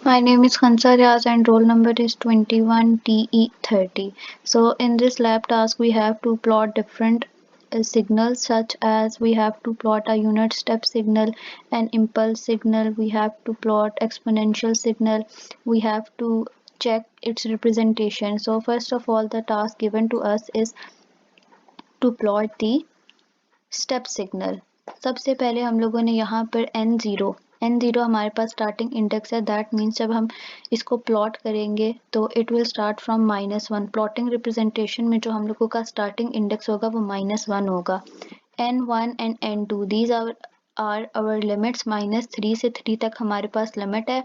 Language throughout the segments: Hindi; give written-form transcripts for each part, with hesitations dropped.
My name is Khansa Riaz and roll number is 21DE30. So in this lab task we have to plot different signals, such as we have to plot a unit step signal, an impulse signal, we have to plot exponential signal, we have to check its representation. So first of all, the task given to us is to plot the step signal. सबसे पहले हम लोगों ने यहाँ पर n0 हमारे पास स्टार्टिंग इंडेक्स है, दैट मीन्स जब हम इसको प्लॉट करेंगे तो it will start from -1। Plotting representation में जो हम लोगों का स्टार्टिंग इंडेक्स होगा वो -1 होगा। n1 and n2 these are our limits. -3 से 3 तक हमारे पास लिमिट है।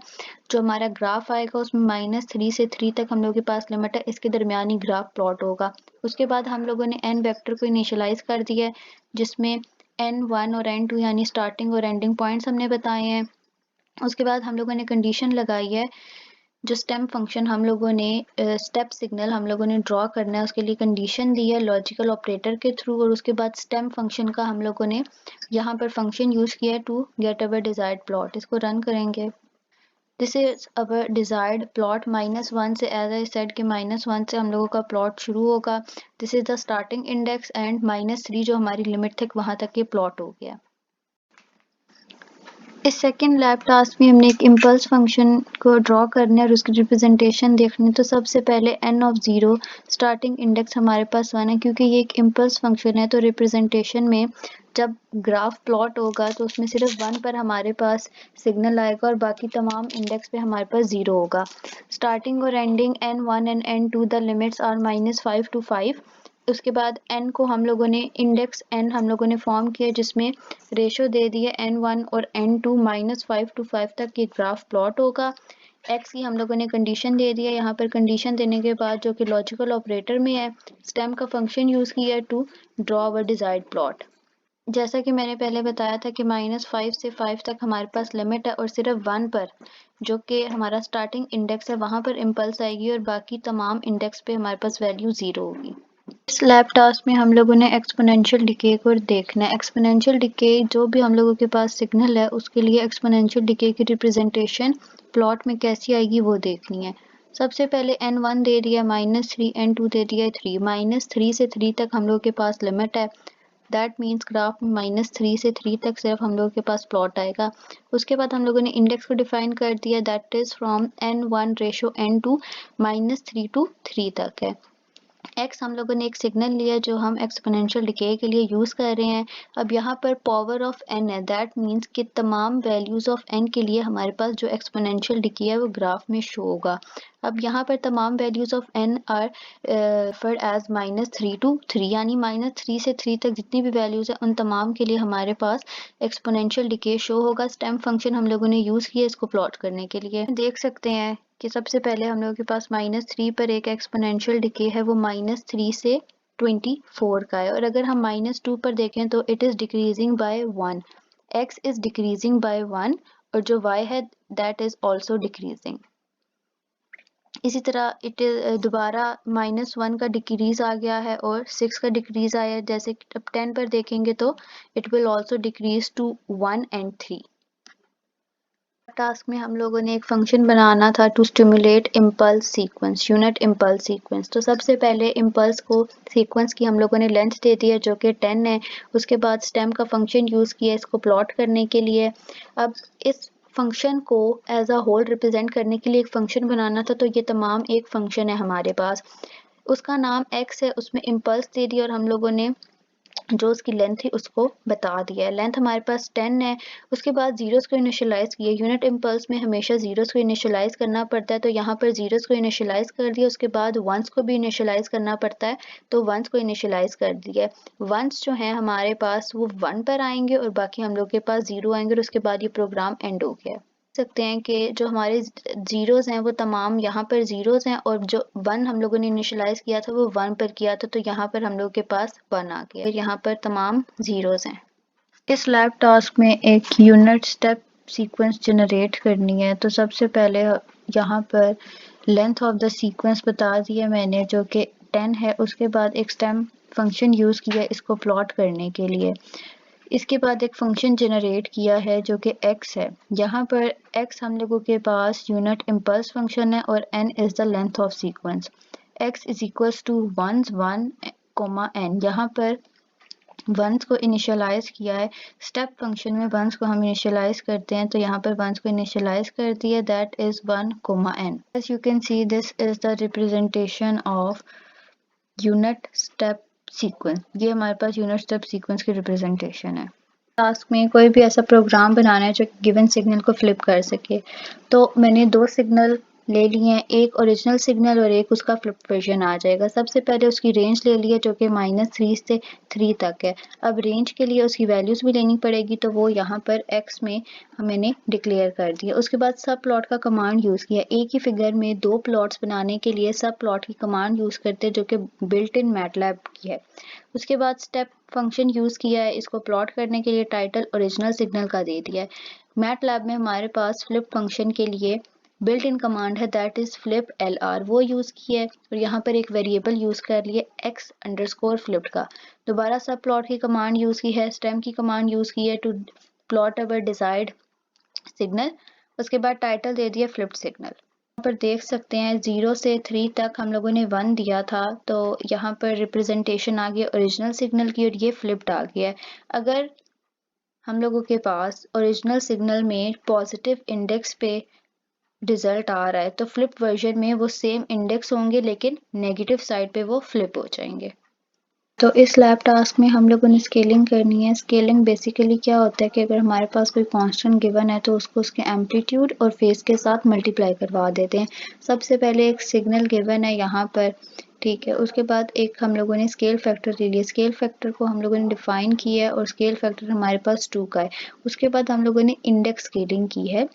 जो हमारा ग्राफ आएगा उसमें -3 से 3 तक हम लोगों के पास लिमिट है, इसके दरमियानी ग्राफ प्लॉट होगा। उसके बाद हम लोगों ने n वेक्टर को इनिशियलाइज कर दिया है, जिसमें n1 और n2 यानी स्टार्टिंग और एंडिंग पॉइंट्स हमने बताए हैं। उसके बाद हम लोगों ने कंडीशन लगाई है, जो स्टेम फंक्शन हम लोगों ने स्टेप सिग्नल हम लोगों ने ड्रॉ करना है, उसके लिए कंडीशन दी है लॉजिकल ऑपरेटर के थ्रू। और उसके बाद स्टेम फंक्शन का हम लोगों ने यहाँ पर फंक्शन यूज किया है to get our desired plot. इसको रन करेंगे। This is our desired plot -1 से, एज आई सेड कि -1 से हम लोगों का प्लॉट शुरू होगा। This is the starting index and -3 जो हमारी लिमिट थी वहां तक ये प्लॉट हो गया। इस सेकेंड लैब टास्क में हमने एक इम्पल्स फंक्शन को ड्रॉ करना है और उसकी रिप्रेजेंटेशन देखनी। तो सबसे पहले n0 स्टार्टिंग इंडेक्स हमारे पास 1 है, क्योंकि ये एक इम्पल्स फंक्शन है तो रिप्रेजेंटेशन में जब ग्राफ प्लॉट होगा तो उसमें सिर्फ 1 पर हमारे पास सिग्नल आएगा और बाकी तमाम इंडेक्स पे हमारे पास 0 होगा। स्टार्टिंग और ending n1 and n2 the limits are -5 to 5। उसके बाद n को हम लोगों ने इंडेक्स n हम लोगों ने फॉर्म किया, जिसमें रेशो दे दिए n1 और n2 -5 to 5 तक ये ग्राफ प्लॉट होगा। x की हम लोगों ने कंडीशन दे दिया। यहाँ पर कंडीशन देने के बाद जो कि लॉजिकल ऑपरेटर में है, स्टेम का फंक्शन यूज किया to draw our desired plot. जैसा कि मैंने पहले बताया था कि -5 से 5 तक हमारे पास लिमिट है और सिर्फ 1 पर, जो कि हमारा स्टार्टिंग इंडेक्स है, वहां पर इम्पल्स आएगी और बाकी तमाम इंडेक्स पे हमारे पास वैल्यू 0 होगी। इस लैब टास्क में हम लोगों ने एक्सपोनेंशियल डिके को देखना है। एक्सपोनेंशियल डिके जो भी हम लोगों के पास सिग्नल है उसके लिए एक्सपोनेंशियल डिके की रिप्रेजेंटेशन प्लॉट में कैसी आएगी वो देखनी है। सबसे पहले n1 दे दिया -3, n2 दे दिया 3। -3 से 3 तक हम लोगों के पास लिमिट है, दैट मीन्स ग्राफ में -3 से 3 तक सिर्फ हम लोगों के पास प्लॉट आएगा। उसके बाद हम लोगों ने इंडेक्स को डिफाइन कर दिया, that is from n1 ratio n2 -3 to 3 तक है। x हम लोगों ने एक सिग्नल लिया जो हम एक्सपोनेंशियल डिके के लिए यूज कर रहे हैं। अब यहाँ पर पावर ऑफ n है, दैट मीन्स कि तमाम वैल्यूज ऑफ n के लिए हमारे पास जो एक्सपोनेंशियल डिके है वो ग्राफ में शो होगा। अब यहाँ पर तमाम values of n are for as -3 to 3, यानी -3 से 3 तक जितनी भी वैल्यूज है उन तमाम के लिए हमारे पास एक्सपोनेंशियल डिके शो होगा। स्टेम फंक्शन हम लोगों ने यूज किया इसको प्लॉट करने के लिए। देख सकते हैं कि सबसे पहले हम लोगों के पास -3 पर एक एक्सपोनेंशियल डिके है, वो -3 से 24 का है। और अगर हम -2 पर देखें तो it is decreasing by 1, x is decreasing by 1 और जो y है दैट इज आल्सो डिक्रीजिंग। इसी तरह इट दोबारा -1 का डिक्रीज आ गया है और 6 का डिक्रीज आया है। जैसे अब 10 पर देखेंगे तो it will also decrease to 1 and 3। Task में हम लोगों ने एक फंक्शन बनाना था to stimulate impulse sequence, unit impulse sequence. तो सबसे पहले इम्पल्स को सीक्वेंस की हम लोगों ने लेंथ दे दी है जो कि 10 है। उसके बाद स्टेम का फंक्शन यूज किया इसको प्लॉट करने के लिए। अब इस फंक्शन को एज अ होल रिप्रेजेंट करने के लिए एक फंक्शन बनाना था, तो ये तमाम एक फंक्शन है हमारे पास, उसका नाम x है, उसमें इम्पल्स दे दिया और हम लोगों ने जो उसकी लेंथ थी उसको बता दिया है। लेंथ हमारे पास 10 है। उसके बाद जीरोस को इनिशियलाइज किया। यूनिट इम्पल्स में हमेशा जीरोस को इनिशियलाइज करना पड़ता है, तो यहाँ पर जीरोस को इनिशियलाइज कर दिया। उसके बाद वंस को भी इनिशियलाइज करना पड़ता है, तो वंस को इनिशियलाइज कर दिया। वंस जो है हमारे पास वो 1 पर आएंगे और बाकी हम लोग के पास 0 आएंगे और उसके बाद ये प्रोग्राम एंड हो गया। सकते हैं कि जो हमारे जीरोस हैं वो तमाम यहाँ पर जीरोस हैं और जो 1 हम लोगों ने इनिशियलाइज किया था वो 1 पर किया था, तो यहाँ पर हम लोग के पास 1 आ गया। यहाँ पर तमाम जीरोस हैं। इस लैब टास्क में एक यूनिट स्टेप सीक्वेंस जनरेट करनी है। तो सबसे पहले यहाँ पर लेंथ ऑफ द सीक्वेंस बता दिया मैंने जो कि 10 है। उसके बाद एक स्टेम फंक्शन यूज किया इसको प्लॉट करने के लिए। इसके बाद एक फंक्शन जनरेट किया है जो कि x है। यहाँ पर x हम लोगों के पास यूनिट इम्पल्स फंक्शन है और n is the length of sequence. x is equals to 1 n। यहाँ पर वंस को इनिशियलाइज किया है। स्टेप फंक्शन में वंस को हम इनिशियलाइज करते हैं, तो यहाँ पर वंस को इनिशियलाइज कर दिया, that is 1 n। As you can see this is the representation of unit step sequence. ये हमारे पास यूनिट स्टेप सीक्वेंस की रिप्रेजेंटेशन है। टास्क में कोई भी ऐसा प्रोग्राम बनाना है जो गिवन सिग्नल को फ्लिप कर सके, तो मैंने दो सिग्नल ले लिए हैं, एक ओरिजिनल सिग्नल और एक उसका फ्लिप वर्जन आ जाएगा। सबसे पहले उसकी रेंज ले ली है जो कि -3 से 3 तक है। अब रेंज के लिए उसकी वैल्यूज़ भी लेनी पड़ेगी, तो वो यहाँ पर x में मैंने डिक्लेयर कर दिया। उसके बाद सब प्लॉट का कमांड यूज़ किया। एक ही फिगर में दो प्लॉट्स बनाने के लिए सब प्लॉट की कमांड यूज़ करते हैं जो कि बिल्ट इन मैटलैब की है। उसके बाद स्टेप फंक्शन यूज़ किया है। इसको प्लॉट करने के लिए टाइटल ओरिजिनल सिग्नल का दे दिया है। मैटलैब में हमारे पास फ्लिप फंक्शन के लिए बिल्ट इन कमांड है, दैट इज फ्लिप LR, वो यूज़ किया है। और यहाँ पर एक वेरिएबल यूज़ कर लिए x_flipped का। दोबारा सब प्लॉट की कमांड यूज़ की है, स्टेम की कमांड यूज़ की है to plot our desired signal. उसके बाद टाइटल दे दिया फ्लिप्ड सिग्नल। यहाँ पर देख सकते हैं 0 से 3 तक हम लोगों ने 1 दिया था, तो यहाँ पर रिप्रेजेंटेशन आ गया ओरिजिनल सिग्नल की और ये फ्लिप्ड आ गया है। अगर हम लोगों के पास ओरिजिनल सिग्नल में पॉजिटिव इंडेक्स पे रिजल्ट आ रहा है, तो फ्लिप वर्जन में वो सेम इंडेक्स होंगे लेकिन नेगेटिव साइड पे वो फ्लिप हो जाएंगे। तो इस लैब टास्क में हम लोगों ने स्केलिंग करनी है। स्केलिंग बेसिकली क्या होता है कि अगर हमारे पास कोई कांस्टेंट गिवन है तो उसको उसके एम्पलीट्यूड और फेज के साथ मल्टीप्लाई करवा देते हैं। सबसे पहले एक सिग्नल गिवन है यहाँ पर, ठीक है। उसके बाद एक हम लोगों ने स्केल फैक्टर ले लिया। स्केल फैक्टर को हम लोगों ने डिफाइन किया है और स्केल फैक्टर हमारे पास 2 का है। उसके बाद हम लोगों ने इंडेक्स स्केलिंग की है।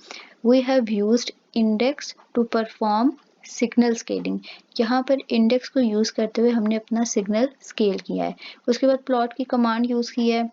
We have used index to perform signal scaling. यहाँ पर इंडेक्स को यूज़ करते हुए हमने अपना सिग्नल स्केल किया है। उसके बाद प्लॉट की कमांड यूज़ की है।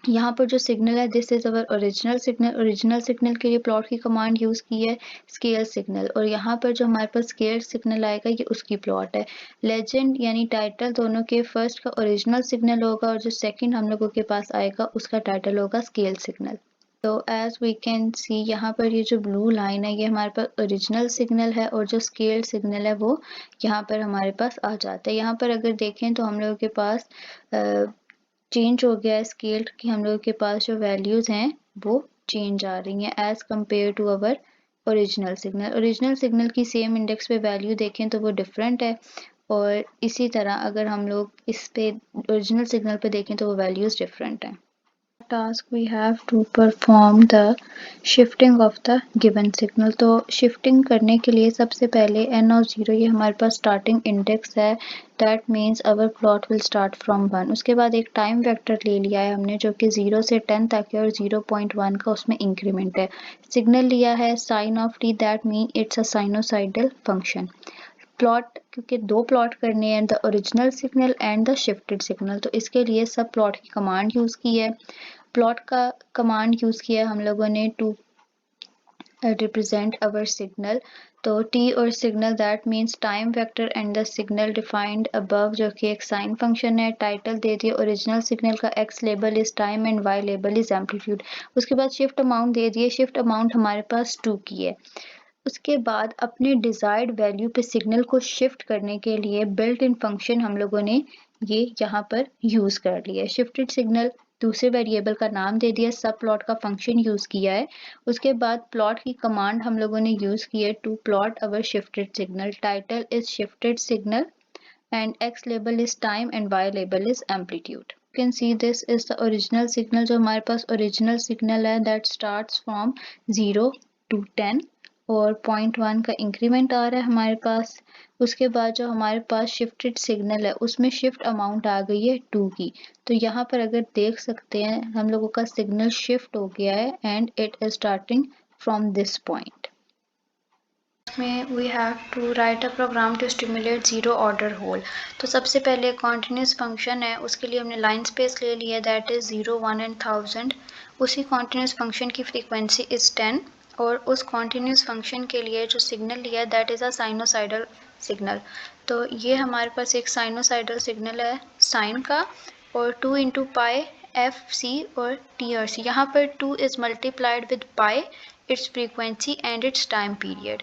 यहाँ पर जो सिग्नल है this is our original signal. Original signal के लिए प्लॉट की कमांड यूज़ की है स्केल सिग्नल, और यहाँ पर जो हमारे पास स्केल सिग्नल आएगा ये उसकी प्लॉट है। लेजेंड यानी टाइटल दोनों के फर्स्ट का ओरिजिनल सिग्नल होगा और जो सेकंड हम लोगों के पास आएगा उसका टाइटल होगा स्केल सिग्नल। तो एज वी कैन सी यहाँ पर ये जो ब्लू लाइन है ये हमारे पास ओरिजिनल सिग्नल है और जो स्केल सिग्नल है वो यहाँ पर हमारे पास आ जाता है। यहाँ पर अगर देखें तो हम लोगों के पास चेंज हो गया है स्केल की, हम लोगों के पास जो वैल्यूज़ हैं वो चेंज आ रही हैं as compared to our original signal. Original signal की सेम इंडेक्स पे वैल्यू देखें तो वो डिफरेंट है, और इसी तरह अगर हम लोग इस पे ओरिजिनल सिग्नल पे देखें तो वो वैल्यूज़ डिफरेंट हैं। Task we have to perform the shifting of the given signal। तो shifting करने के लिए सबसे पहले n of 0 ये हमारे पास starting index है, that means our plot will start from 1। उसके बाद एक टाइम वेक्टर ले लिया है हमने जो कि 0 से 10 तक है और 0.1 का उसमें इंक्रीमेंट है। सिग्नल लिया है sin of t, that means it's a sinusoidal function। Plot क्योंकि दो प्लॉट करने हैं, the original signal and the shifted signal, तो इसके लिए सब प्लॉट की कमांड यूज़ की है। प्लॉट का कमांड यूज़ किया हम लोगों ने टू रिप्रेजेंट अवर सिग्नल। तो टी और signal that means time vector and the signal defined above जो कि एक साइन फंक्शन है। टाइटल दे दिया ओरिजिनल सिग्नल का, X label is time and Y label is amplitude. उसके बाद शिफ्ट अमाउंट दे दिए, शिफ्ट अमाउंट हमारे पास 2 की है। उसके बाद अपने डिजायर्ड वैल्यू पे सिग्नल को शिफ्ट करने के लिए बिल्ट इन फंक्शन हम लोगों ने ये यहाँ पर यूज़ कर लिया है। शिफ्टेड सिग्नल दूसरे वेरिएबल का नाम दे दिया, सब प्लॉट का फंक्शन यूज़ किया है। उसके बाद प्लॉट की कमांड हम लोगों ने यूज़ की है to plot our shifted signal. Title is shifted signal and x label is time and y label is amplitude। You can see this is the original signal। जो हमारे पास original signal है that starts from 0 to 10 और 0.1 का इंक्रीमेंट आ रहा है हमारे पास। उसके बाद जो हमारे पास शिफ्टेड सिग्नल है उसमें शिफ्ट अमाउंट आ गई है 2 की। तो यहाँ पर अगर देख सकते हैं हम लोगों का सिग्नल शिफ्ट हो गया है and it is starting from this point. में we have to write a program to stimulate zero order hold. तो सबसे पहले कॉन्टिन्यूस फंक्शन है, उसके लिए हमने लाइन स्पेस ले लिया दैट इज़ 0 1 एंड 1000। उसी कॉन्टिन्यूस फंक्शन की फ्रीक्वेंसी इज़ 10 और उस कॉन्टिन्यूस फंक्शन के लिए जो सिग्नल लिया that is a sinusoidal signal. तो ये हमारे पास एक साइनोसाइडल सिग्नल है साइन का, और 2 × पाई एफ सी और टी और सी। यहाँ पर 2 is multiplied with by its frequency and its time period.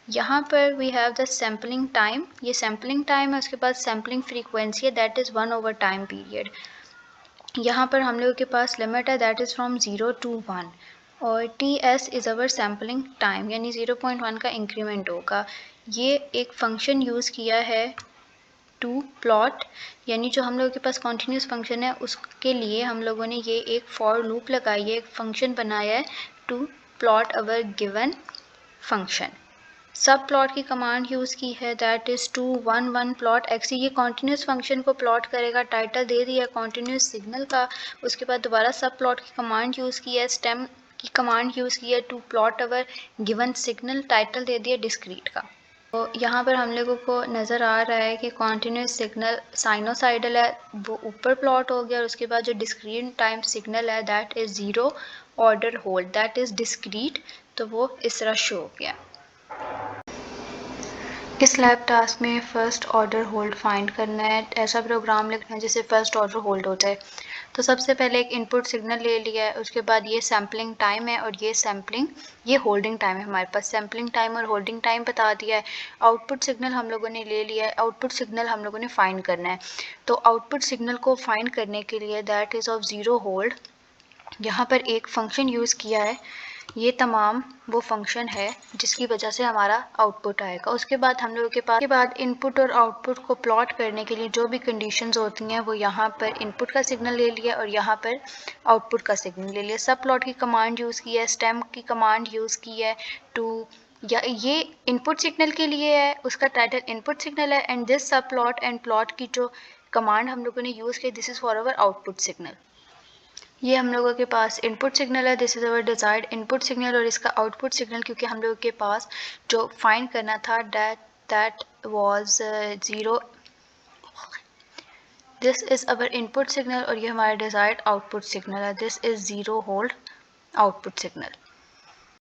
यहाँ पर we have the sampling time, ये सैम्पलिंग टाइम है, उसके बाद सैम्पलिंग फ्रीक्वेंसी है that is 1 over time period. यहाँ पर हम लोगों के पास लिमिट है दैट इज़ फ्रॉम 0 to 1 और T S is our sampling time, यानी 0.1 का इंक्रीमेंट होगा। ये एक फंक्शन यूज़ किया है टू प्लॉट, यानी जो हम लोगों के पास कॉन्टीन्यूस फंक्शन है उसके लिए हम लोगों ने ये एक फॉर लूप लगाई है, एक फंक्शन बनाया है to plot our given function. Subplot की कमांड यूज़ की है दैट इज़ 2 1 1 प्लॉट एक्स। ये कॉन्टीन्यूस फंक्शन को प्लॉट करेगा, टाइटल दे दिया कॉन्टीन्यूस सिग्नल का। उसके बाद दोबारा सब प्लॉट की कमांड यूज़ की है, स्टेम की कमांड यूज़ की है to plot our given signal, title दे दिया डिस्क्रीट का। तो यहाँ पर हम लोगों को नज़र आ रहा है कि कॉन्टीन्यूस सिग्नल साइनोसाइडल है, वो ऊपर प्लॉट हो गया और उसके बाद जो डिस्क्रीट टाइम सिग्नल है that is 0 order hold, that is discrete, तो वो इस तरह शो हो गया। इस लैब टास्क में फर्स्ट ऑर्डर होल्ड फाइंड करना है, ऐसा प्रोग्राम लिखना है जिससे फर्स्ट ऑर्डर होल्ड हो जाए। तो सबसे पहले एक इनपुट सिग्नल ले लिया है, उसके बाद ये सैम्पलिंग टाइम है और ये होल्डिंग टाइम है। हमारे पास सैम्पलिंग टाइम और होल्डिंग टाइम बता दिया है। आउटपुट सिग्नल हम लोगों ने ले लिया है, आउटपुट सिग्नल हम लोगों ने फाइंड करना है। तो आउटपुट सिग्नल को फाइंड करने के लिए दैट इज़ ऑफ 0 होल्ड, यहाँ पर एक फंक्शन यूज़ किया है। ये तमाम वो फंक्शन है जिसकी वजह से हमारा आउटपुट आएगा। उसके बाद हम लोगों के बाद इनपुट और आउटपुट को प्लॉट करने के लिए जो भी कंडीशंस होती हैं वो यहाँ पर इनपुट का सिग्नल ले लिया और यहाँ पर आउटपुट का सिग्नल ले लिया। सब प्लॉट की कमांड यूज़ की है, स्टेम की कमांड यूज़ की है टू, या ये इनपुट सिग्नल के लिए है, उसका टाइटल इनपुट सिग्नल है, एंड दिस सब प्लॉट एंड प्लॉट की जो कमांड हम लोगों ने यूज़ की this is for our output signal. ये हम लोगों के पास इनपुट सिग्नल है, this is our desired input signal, और इसका आउटपुट सिग्नल क्योंकि हम लोगों के पास जो फाइंड करना था that was 0, this is our input signal और ये हमारा डिज़ायर्ड आउटपुट सिग्नल है, this is 0 hold output signal.